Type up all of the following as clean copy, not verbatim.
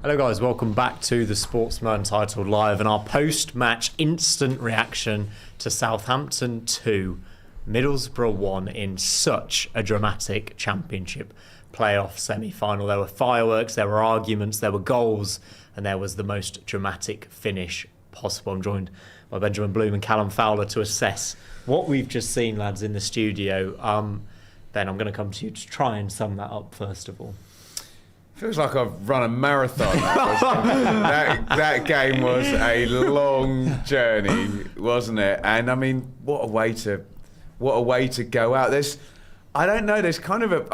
Hello guys, welcome back to the Sportsman Untitled Live and our post-match instant reaction to Southampton 2, Middlesbrough 1 in such a dramatic Championship Play-Off semi-final. There were fireworks, there were arguments, there were goals, and there was the most dramatic finish possible. I'm joined by Benjamin Bloom and Callum Fowler to assess what we've just seen, lads, in the studio. Ben, I'm going to come to you to try and sum that up first of all. Feels like I've run a marathon. that game was a long journey, wasn't it? And I mean, what a way to go out. I don't know. I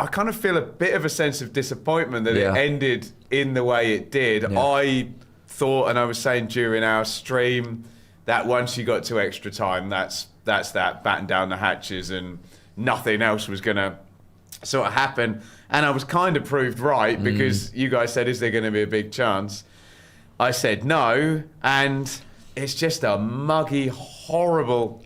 kind of feel a bit of a sense of disappointment that it ended in the way it did. Yeah. I thought, and I was saying during our stream, that once you got to extra time, that's that batten down the hatches and nothing else was going to sort of happen. And I was kind of proved right because you guys said, is there going to be a big chance? I said no, and it's just a muggy, horrible,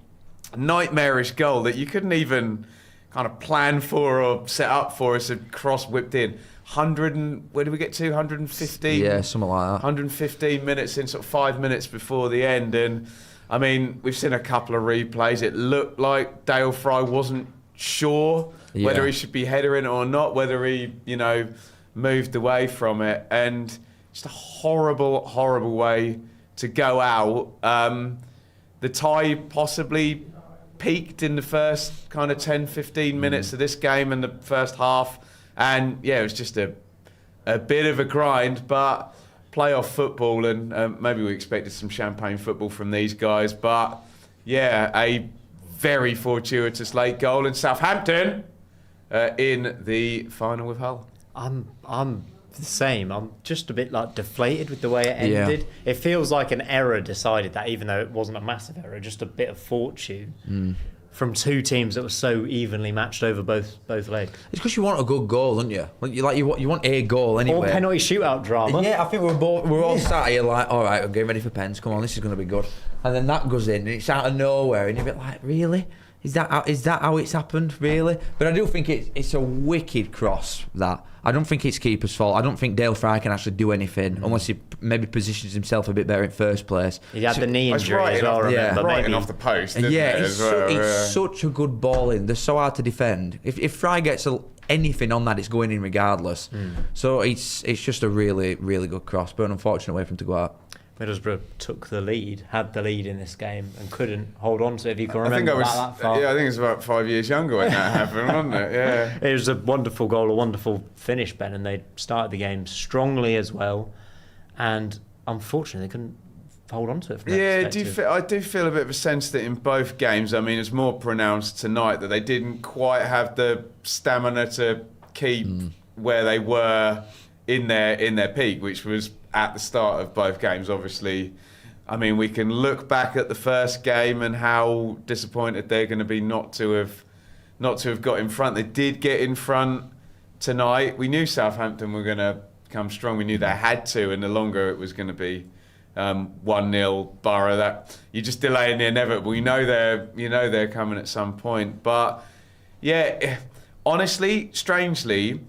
nightmarish goal that you couldn't even kind of plan for or set up for. It's a cross whipped in. Where did we get to? 115? Yeah, something like that. 115 minutes in, sort of 5 minutes before the end. And, I mean, we've seen a couple of replays. It looked like Dale Fry wasn't sure whether he should be headering it or not, whether he, moved away from it. And just a horrible, horrible way to go out. The tie possibly peaked in the first kind of 10, 15 minutes of this game in the first half. And, yeah, it was just a bit of a grind, but playoff football, and maybe we expected some champagne football from these guys. But, yeah, a very fortuitous late goal in Southampton in the final with Hull. I'm the same. I'm just a bit deflated with the way it ended. Yeah. It feels like an error decided that, even though it wasn't a massive error, just a bit of fortune from two teams that were so evenly matched over both legs. It's because you want a good goal, don't you? You want a goal anyway. Or penalty shootout drama. Yeah, I think we're all sat here like, all right, we're getting ready for pens. Come on, this is going to be good. And then that goes in, and it's out of nowhere, and you're a bit like, really? Is that how it's happened, really? But I do think it's a wicked cross, that. I don't think it's keeper's fault. I don't think Dale Fry can actually do anything unless he maybe positions himself a bit better in first place. He had the knee injury as well, remember? Right off the post, it's such a good ball in. They're so hard to defend. If Fry gets anything on that, it's going in regardless. So it's just a really, really good cross, but an unfortunate way for him to go out. Middlesbrough took the lead, had the lead in this game, and couldn't hold on to it, if you can remember that far. Yeah, I think it was about 5 years younger when that happened, wasn't it? Yeah. It was a wonderful goal, a wonderful finish, Ben, and they started the game strongly as well. And unfortunately, they couldn't hold on to it. I do feel a bit of a sense that in both games, I mean, it's more pronounced tonight that they didn't quite have the stamina to keep where they were in their peak, which was at the start of both games. Obviously, I mean, we can look back at the first game and how disappointed they're going to be not to have got in front. They did get in front tonight. We knew Southampton were going to come strong. We knew they had to, and the longer it was going to be 1-0 Borough, that you're just delaying the inevitable. You know they're coming at some point. But yeah, honestly, strangely,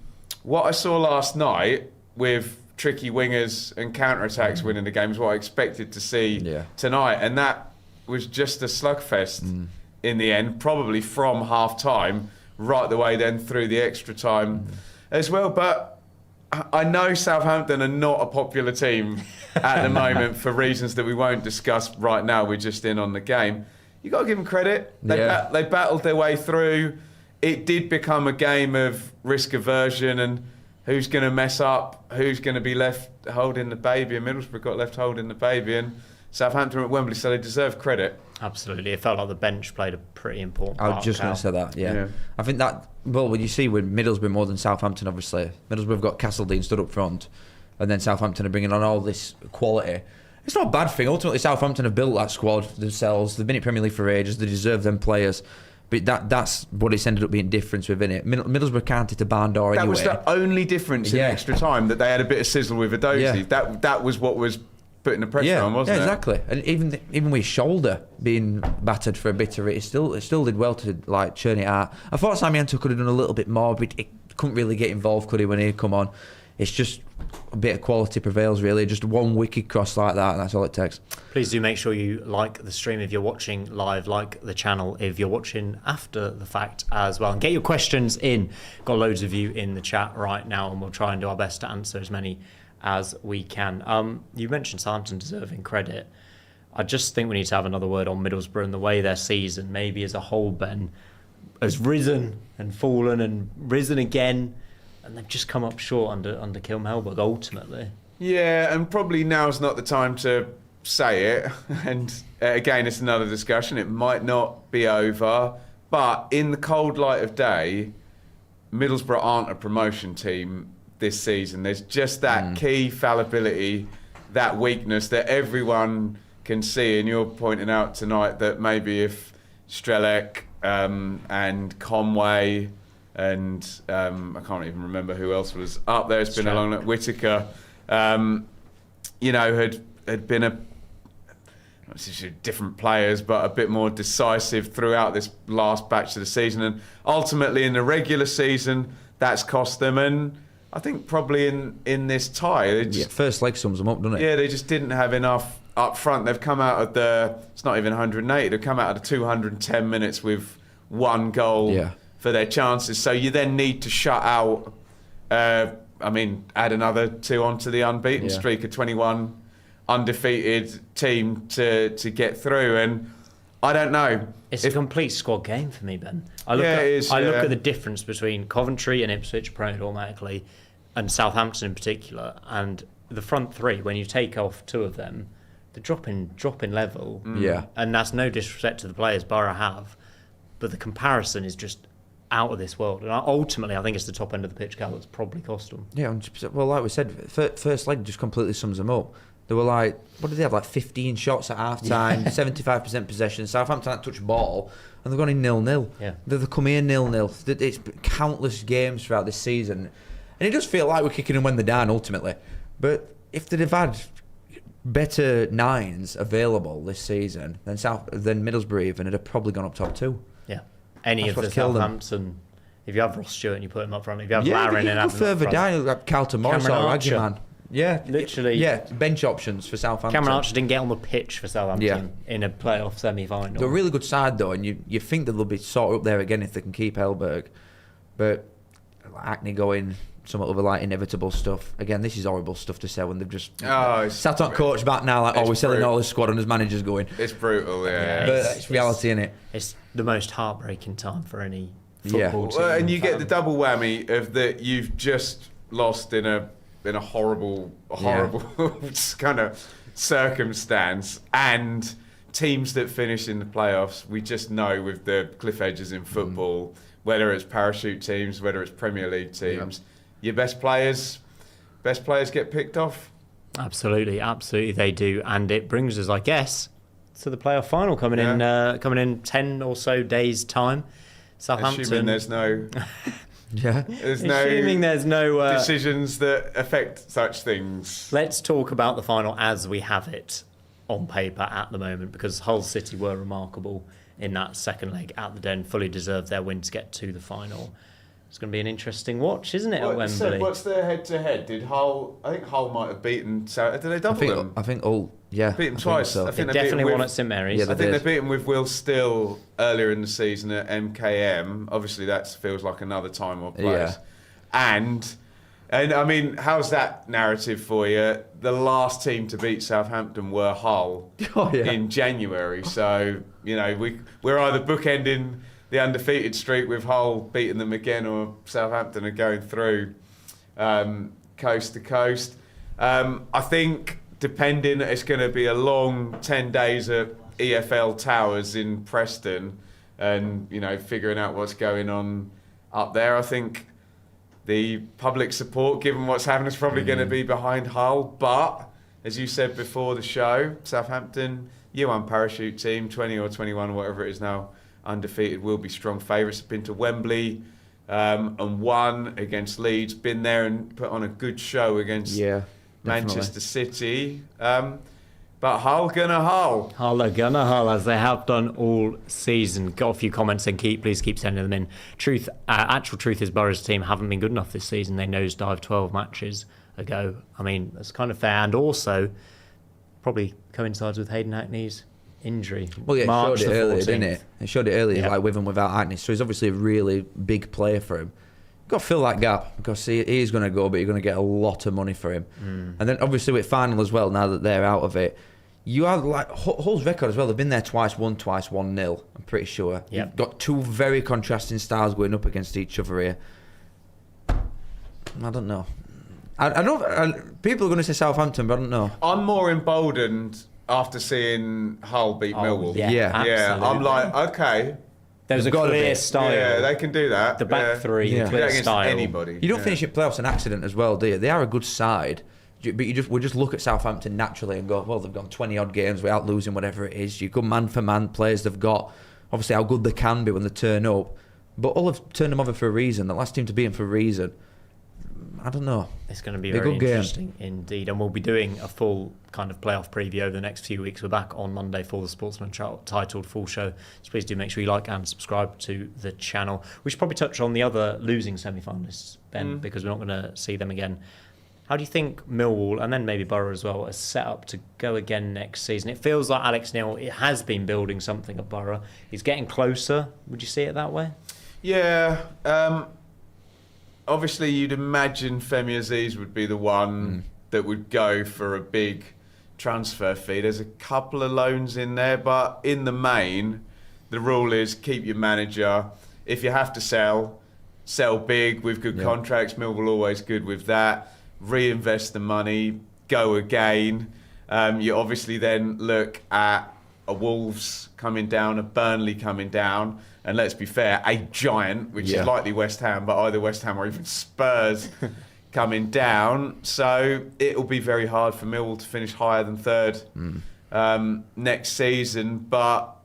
what I saw last night with tricky wingers and counter-attacks winning the game is what I expected to see tonight. And that was just a slugfest in the end, probably from half-time right the way then through the extra time as well. But I know Southampton are not a popular team at the moment for reasons that we won't discuss right now. We're just in on the game. You got to give them credit. They battled their way through. It did become a game of risk aversion and who's going to mess up, who's going to be left holding the baby. And Middlesbrough got left holding the baby, and Southampton at Wembley, so they deserve credit. Absolutely. It felt like the bench played a pretty important part. I was just going to say that, yeah. I think that, well, when you see with Middlesbrough more than Southampton, obviously, Middlesbrough have got Castledine stood up front, and then Southampton are bringing on all this quality. It's not a bad thing. Ultimately, Southampton have built that squad themselves. They've been in Premier League for ages. They deserve them players. But that's what it's ended up being difference within it. Middlesbrough can't hit a barn door anyway. That was the only difference in extra time, that they had a bit of sizzle with Adozi. That was what was putting the pressure on, wasn't it? Yeah, exactly. And even with his shoulder being battered for a bit of it, it still did well to churn it out. I thought Samiento could have done a little bit more, but he couldn't really get involved, could he, when he come on? it's just a bit of quality prevails, really. Just one wicked cross like that, and that's all it takes. Please do make sure you like the stream if you're watching live, like the channel if you're watching after the fact as well. And get your questions in. Got loads of you in the chat right now, and we'll try and do our best to answer as many as we can. You mentioned Southampton deserving credit. I just think we need to have another word on Middlesbrough and the way their season, maybe as a whole, Ben, has risen and fallen and risen again, and they've just come up short under Kilmelberg ultimately. Yeah, and probably now's not the time to say it. And again, it's another discussion. It might not be over, but in the cold light of day, Middlesbrough aren't a promotion team this season. There's just that key fallibility, that weakness that everyone can see, and you're pointing out tonight that maybe if Strelec and Conway and I can't even remember who else was up there. It's been a long night. Whittaker, had been different players, but a bit more decisive throughout this last batch of the season, and ultimately in the regular season, that's cost them. And I think probably in this tie, first leg sums them up, doesn't it? Yeah, they just didn't have enough up front. They've come out of it's not even 180, they've come out of the 210 minutes with one goal for their chances. So you then need to shut out, add another 2 onto the unbeaten streak, a 21 undefeated team to get through. And I don't know. It's a complete squad game for me, Ben. I look at the difference between Coventry and Ipswich promoted automatically, and Southampton in particular, and the front three, when you take off 2 of them, the drop in level. Yeah. And that's no disrespect to the players Borough have, but the comparison is just out of this world. And ultimately, I think it's the top end of the pitch, Cal, that's probably cost them. Yeah, 100%. Well, like we said, first leg just completely sums them up. They were what did they have, 15 shots at half-time, 75% possession. Southampton had touched ball, and they've gone in 0-0. Yeah. They've come here 0-0. It's countless games throughout this season. And it does feel like we're kicking them when they're down, ultimately. But if they'd have had better 9s available this season, then Middlesbrough even, it'd have probably gone up top 2. Yeah. Any of the Southampton, if you have Ross Stewart and you put him up front, if you have Larin and have further down, like Carlton Morris or Raggyman. Yeah, literally. Yeah, bench options for Southampton. Cameron Archer didn't get on the pitch for Southampton in a playoff semi-final. They're a really good side though, and you think that they'll be sort of up there again if they can keep Hellberg. But Hackney going, some other inevitable stuff. Again, this is horrible stuff to say when they've just sat on coach back now we're selling all this squad and his manager's going. It's brutal, yeah. But it's reality, innit? It's the most heartbreaking time for any football team. Well, and you get the double whammy of that you've just lost in a horrible kind of circumstance, and teams that finish in the playoffs, we just know with the cliff edges in football, whether it's parachute teams, whether it's Premier League teams, your best players get picked off. Absolutely they do, and it brings us, I guess, to the playoff final coming in 10 or so days' time. Southampton. Assuming there's no. There's no decisions that affect such things. Let's talk about the final as we have it on paper at the moment, because Hull City were remarkable in that second leg at the Den, fully deserved their win to get to the final. It's going to be an interesting watch, isn't it, at Wembley? So what's their head-to-head? I think Hull might have beaten... Did they double them? I think Hull, yeah. Beat them twice. So. I think they definitely won at St Mary's. Yeah, I think they beat them with Will Still earlier in the season at MKM. Obviously, that feels like another time or place. Yeah. And I mean, how's that narrative for you? The last team to beat Southampton were Hull in January. So, we're either bookending the undefeated streak with Hull beating them again, or Southampton are going through coast to coast. I think, depending, it's going to be a long 10 days at EFL Towers in Preston, and figuring out what's going on up there. I think the public support, given what's happened, is probably going to be behind Hull. But as you said before the show, Southampton, U1 parachute team, 20 or 21 or whatever it is now, undefeated, will be strong favourites. Been to Wembley and won against Leeds. Been there and put on a good show against Manchester City. But But Hull gonna Hull. Hull are gonna Hull, as they have done all season. Got a few comments and please keep sending them in. Actual truth is Borough's team haven't been good enough this season. They nosedived 12 matches ago. I mean, that's kind of fair, and also probably coincides with Hayden Hackney's injury. Well, yeah, March it showed it the earlier, 14th. didn't it? It showed it earlier, like with and without Hackney. So he's obviously a really big player for him. Got to fill that gap because he is going to go, but you're going to get a lot of money for him. And then obviously with final as well, now that they're out of it, you have like Hull's record as well. They've been there twice, won twice, 1-0. I'm pretty sure. Yep. You've got two very contrasting styles going up against each other here. I don't know. I don't. People are going to say Southampton, but I don't know. I'm more emboldened after seeing Hull beat Millwall. Yeah. I'm like, okay. There's a got a clear bit. style. Yeah, they can do that. The back three, Yeah. the Do that clear against style. anybody. You don't finish in playoffs an accident as well, do you? They are a good side, but we just look at Southampton naturally and go, well, they've gone 20 odd games without losing whatever it is. You go man for man players they've got, obviously how good they can be when they turn up, but Hull have turned them over for a reason. The last team to beat them for a reason. I don't know. It's going to be Be a very good game. interesting indeed, and we'll be doing a full kind of playoff preview over the next few weeks. We're back on Monday for the Sportsman Untitled full show, so please do make sure you like and subscribe to the channel. We should probably touch on the other losing semi-finalists, Ben, because we're not going to see them again. How do you think Millwall, and then maybe Borough as well, are set up to go again next season? It feels like Alex Neil has been building something at Borough. He's getting closer. Would you see it that way? Yeah. Obviously, you'd imagine Femi Aziz would be the one that would go for a big transfer fee. There's a couple of loans in there, but in the main, the rule is keep your manager. If you have to sell big with good contracts. Millwall always good with that. Reinvest the money, go again. You obviously then look at a Wolves coming down, a Burnley coming down, and let's be fair, a giant, which is likely West Ham, but either West Ham or even Spurs coming down. So it'll be very hard for Millwall to finish higher than third next season. But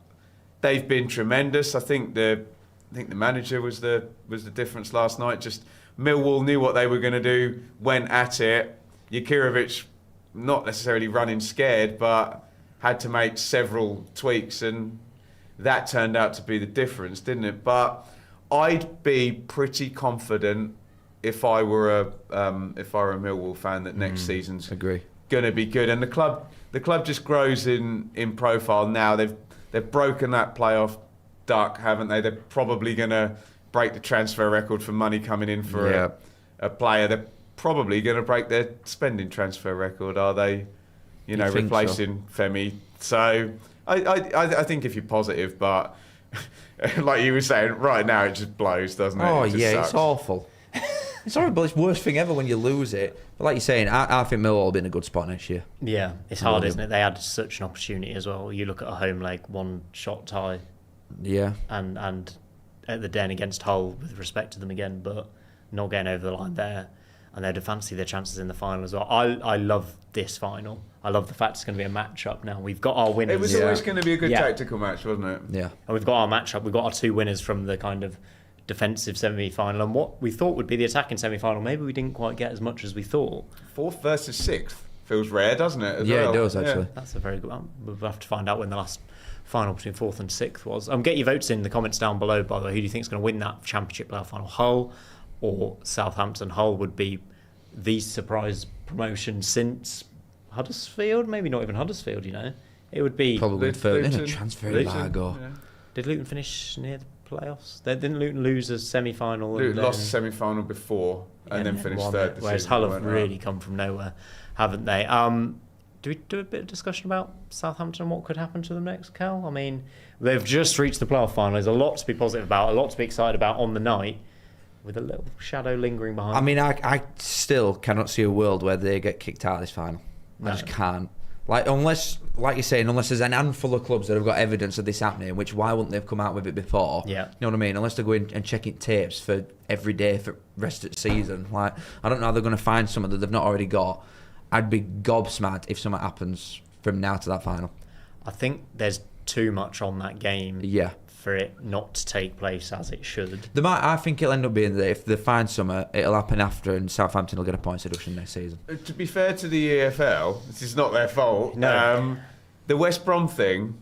they've been tremendous. I think the manager was the difference last night. Just Millwall knew what they were going to do, went at it. Jakirovic not necessarily running scared, but had to make several tweaks, and that turned out to be the difference, didn't it? But I'd be pretty confident if I were a Millwall fan that next season's going to be good. And the club just grows in profile now. They've broken that playoff duck, haven't they? They're probably going to break the transfer record for money coming in for a player. They're probably going to break their spending transfer record, are they? You know, replacing Femi. So I think if you're positive, but like you were saying, right now it just blows, doesn't it? Oh, It just yeah, sucks. it's awful. It's horrible. It's the worst thing ever when you lose it. But like you're saying, I think Millwall will be in a good spot next year. Yeah, it's hard, isn't it? They had such an opportunity as well. You look at a home leg, one shot tie. Yeah. And at the Den against Hull with respect to them again, but not getting over the line there. And they'd fancy their chances in the final as well. I love this final. I love the fact it's going to be a match-up now. We've got our winners. It was always going to be a good tactical match, wasn't it? Yeah. And we've got our match-up. We've got our two winners from the kind of defensive semi-final. And what we thought would be the attacking semi-final, maybe we didn't quite get as much as we thought. 4th versus 6th feels rare, doesn't it? It does, actually. That's a very good one. We'll have to find out when the last final between 4th and 6th was. Get your votes in the comments down below, by the way. Who do you think is going to win that Championship Play-Off Final? Hull or Southampton? Hull would be the surprise promotion since Huddersfield, maybe not even Huddersfield, you know. It would be Probably third in a Luton. transfer Luton, embargo. yeah. Did Luton finish near the playoffs? Didn't Luton lose a semi-final? Luton and lost the semi-final before and then finished won third. it, this whereas season, Hull have weren't really come from nowhere, haven't they? Do we do a bit of discussion about Southampton and what could happen to them next, Cal? I mean, they've just reached the playoff final. There's a lot to be positive about, a lot to be excited about on the night, with a little shadow lingering behind. I mean, I still cannot see a world where they get kicked out of this final. No. I just can't. Unless you're saying, unless there's an handful of clubs that have got evidence of this happening, which why wouldn't they have come out with it before? Yeah. You know what I mean? Unless they're going and checking tapes for every day for the rest of the season. I don't know how they're going to find something that they've not already got. I'd be gobsmacked if something happens from now to that final. I think there's too much on that game. Yeah. for it not to take place as it should. I think it'll end up being that if they find summer, it'll happen after, and Southampton will get a points deduction next season. To be fair to the EFL, this is not their fault. No. The West Brom thing,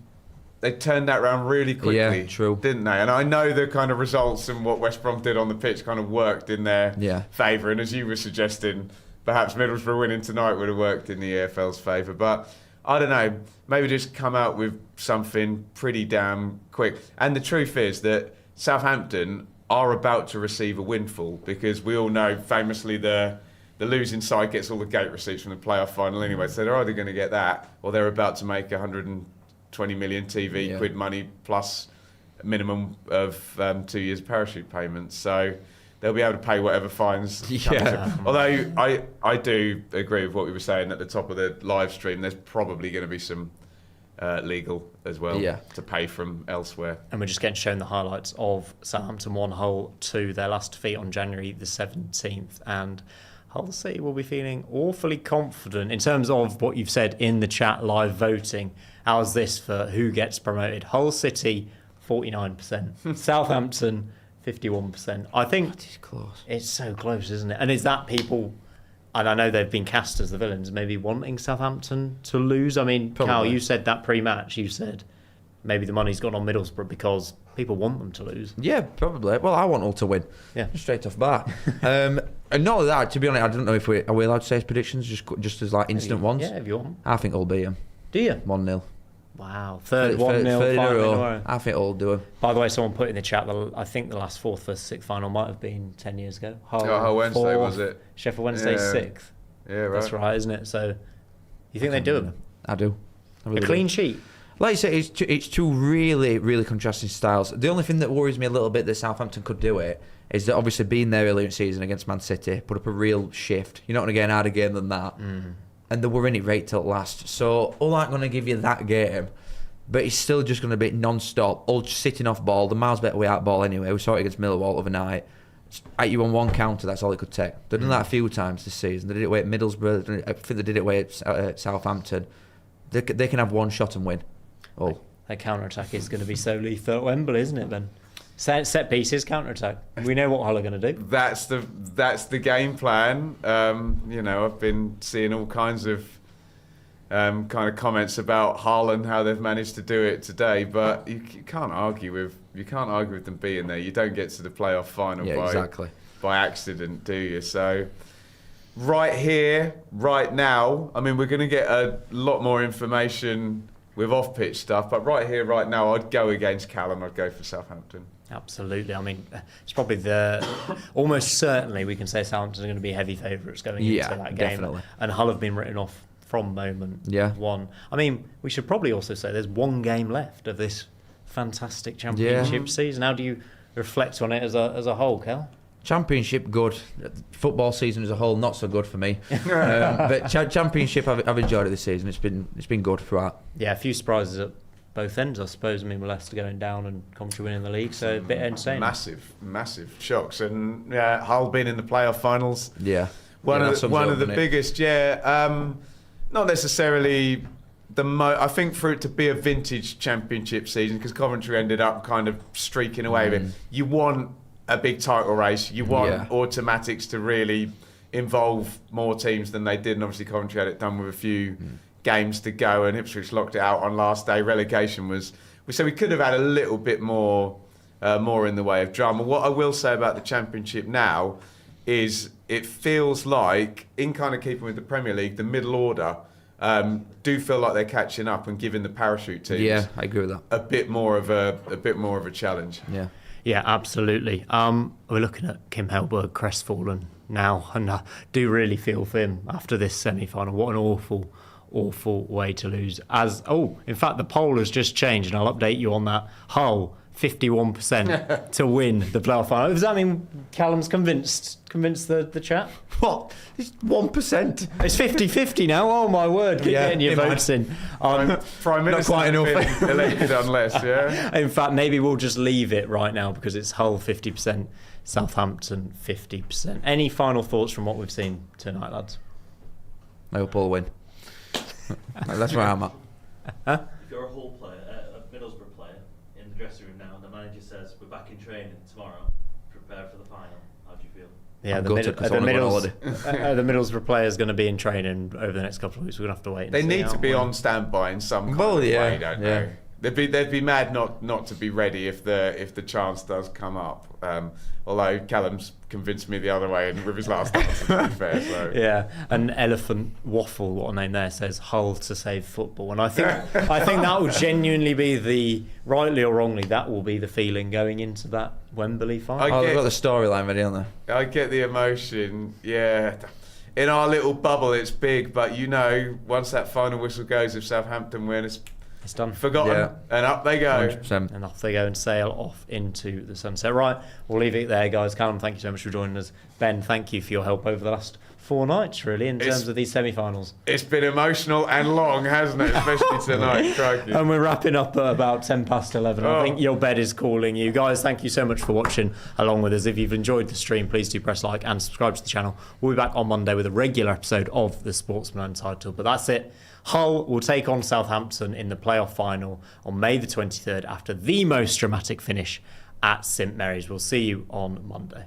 they turned that round really quickly. Yeah, true. Didn't they? And I know the kind of results and what West Brom did on the pitch kind of worked in their favour. And as you were suggesting, perhaps Middlesbrough winning tonight would have worked in the EFL's favour. But I don't know, maybe just come out with something pretty damn quick. And the truth is that Southampton are about to receive a windfall, because we all know famously the losing side gets all the gate receipts from the playoff final anyway. So they're either going to get that, or they're about to make 120 million TV quid money plus a minimum of 2 years parachute payments. So they'll be able to pay whatever fines. Although I do agree with what we were saying at the top of the live stream. There's probably going to be some legal as well to pay from elsewhere. And we're just getting shown the highlights of Southampton 1, Hull 2, their last defeat on January the 17th. And Hull City will be feeling awfully confident in terms of what you've said in the chat live voting. How's this for who gets promoted? Hull City, 49%. Southampton, 51%. I think it's so close, isn't it? And is that people, and I know they've been cast as the villains, maybe wanting Southampton to lose? I mean, probably. Cal, you said that pre-match. You said maybe the money's gone on Middlesbrough because people want them to lose. Yeah, probably. Well, I want Hull to win. Yeah, straight off bat. And not that, to be honest, I don't know if are we allowed to say predictions, just as like instant ones? Yeah, if you want. I think Hull beat them. Do you? 1-0. Wow, third 1-0 final. I think Hull do it. By the way, someone put in the chat that I think the last fourth versus sixth final might have been 10 years ago. Hull Wednesday, fourth, was it? Sheffield Wednesday sixth. Yeah, right. That's right, isn't it? So, you think they do it? I do. A clean sheet. Like you say, it's two really, really contrasting styles. The only thing that worries me a little bit that Southampton could do it is that obviously being there earlier in the season against Man City, put up a real shift. You're not going to get an harder game than that. And they were in it right till last. So Hull aren't going to give you that game, but it's still just going to be non-stop. Hull just sitting off ball. The miles better way out ball anyway. We saw it against Millwall overnight. At you on one counter, that's all it could take. They've done that a few times this season. They did it away at Middlesbrough. I think they did it away at Southampton. They can have one shot and win. Oh, that counter-attack is going to be so lethal at Wembley, isn't it, Ben? Set pieces, counter-attack. We know what Hull are going to do. That's the game plan. I've been seeing all kinds of kind of comments about Hull and how they've managed to do it today, but you can't argue with them being there. You don't get to the playoff final by accident, do you? So right here, right now, I mean, we're going to get a lot more information with off-pitch stuff, but right here, right now, I'd go against Callum. I'd go for Southampton. Absolutely. I mean, it's probably almost certainly we can say Southampton are going to be heavy favourites going into that game. Definitely. And Hull have been written off from moment one. I mean, we should probably also say there's one game left of this fantastic championship season. How do you reflect on it as a whole, Kel? Championship, good. Football season as a whole, not so good for me. But Championship, I've enjoyed it this season. It's been good throughout. Yeah, a few surprises at both ends, I suppose. I mean, Leicester going down and Coventry winning the league, so a bit insane. Massive shocks, and Hull being in the playoff finals. Yeah, one of the biggest. Not necessarily I think for it to be a vintage championship season, because Coventry ended up kind of streaking away with it. You want a big title race. You want automatics to really involve more teams than they did, and obviously Coventry had it done with a few games to go, and Ipswich locked it out on last day. Relegation was, so we could have had a little bit more in the way of drama. What I will say about the Championship now is it feels like, in kind of keeping with the Premier League, the middle order do feel like they're catching up and giving the parachute teams. Yeah, I agree with that. A bit more of a challenge. Yeah. Yeah, absolutely. We're looking at Kim Helberg crestfallen now, and I do really feel for him after this semi-final. What an awful way to lose. In fact, the poll has just changed, and I'll update you on that. Hull, 51% to win the playoff final. Does that mean Callum's convinced the chat? What? It's 1%. It's 50-50 now. Oh my word! Keep getting your votes in. Prime Minister not quite enough. Elected unless, In fact, maybe we'll just leave it right now because it's Hull 50%, Southampton 50%. Any final thoughts from what we've seen tonight, lads? I hope Hull win. That's where I'm at. If you're a Hull player, a Middlesbrough player in the dressing room now, and the manager says we're back in training tomorrow, prepare for the final. How do you feel? Yeah, I'm the, gutted 'cause I wanna go on holiday. the Middlesbrough players going to be in training over the next couple of weeks. We're going to have to wait. And They see, need to aren't be we? on standby in some kind of way, don't they? They'd be mad not to be ready if the chance does come up. Although Callum's convinced me the other way and with his last answer, to be fair. So. Yeah, an elephant waffle, what a name there, says Hull to save football, and I think that will genuinely be rightly or wrongly, that will be the feeling going into that Wembley final. They've got the storyline ready, haven't they? I get the emotion, yeah. In our little bubble, it's big, but once that final whistle goes, if Southampton win, it's done. Forgotten, and up they go. 100%. And off they go and sail off into the sunset. Right, we'll leave it there, guys. Callum, thank you so much for joining us. Ben, thank you for your help over the last 4 nights, really, in terms of these semi-finals. It's been emotional and long, hasn't it? Especially tonight. Crikey. And we're wrapping up at about 10 past 11. I think your bed is calling you. Guys, thank you so much for watching along with us. If you've enjoyed the stream, please do press like and subscribe to the channel. We'll be back on Monday with a regular episode of the Sportsman Untitled. But that's it. Hull will take on Southampton in the playoff final on May the 23rd after the most dramatic finish at St Mary's. We'll see you on Monday.